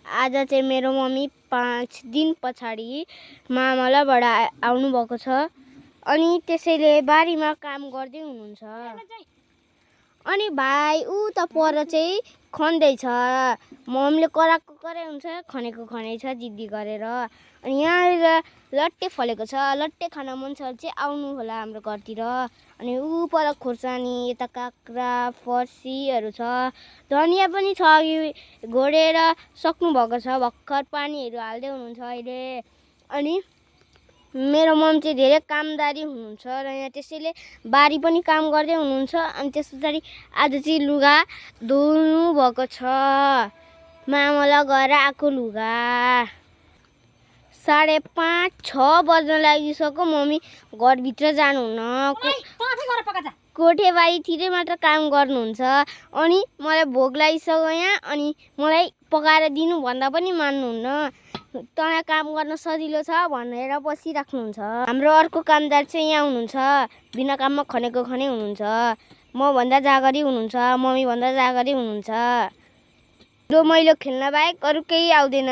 आज चाहिँ मेरो मम्मी 5 दिन पछाडि मामलाबाट आउनुभएको छ अनि त्यसैले बारीमा काम गर्दै हुनुहुन्छ। अनि भाइ ऊ त पर चाहिँ खन्दैछ। मम्मीले कराएको कराइ हुन्छ, खनेको खनै छ जिद्दी गरेर। अनि यहाँ लट्टे फलेको छ, लट्टे खान मन छ चाहिँ आउनु होला हाम्रो घरतिर। अनि ऊ पर खोर्सानी, यता काँक्रा फर्सीहरू छ, धनियाँ पनि छ, अघि घोडेर सक्नु भएको छ, भर्खर पानीहरू हाल्दै हुनुहुन्छ अहिले। अनि मेरो मम चाहिँ धेरै कामदारी हुनुहुन्छ र यहाँ त्यसैले बारी पनि काम गर्दै हुनुहुन्छ। अनि त्यस पछाडि आज चाहिँ लुगा धुनु भएको छ, मामला गएर आएको लुगा। 5:30-6 बज्न लागिसक्यो, मम्मी घरभित्र जानुहुन्न, कोठेबारीतिरै मात्र काम गर्नुहुन्छ। अनि मलाई भोक लागिसक्यो यहाँ, अनि मलाई पकाएर दिनु भन्दा पनि मान्नुहुन्न। तँलाई काम गर्न सजिलो छ भनेर बसिराख्नुहुन्छ। हाम्रो अर्को कामदार चाहिँ यहाँ हुनुहुन्छ, बिना काममा खनेको खनै हुनुहुन्छ। म भन्दा जागरी हुनुहुन्छ, मम्मी भन्दा जागरी हुनुहुन्छ। मैलो खेल्न बाहेक अरू केही आउँदैन।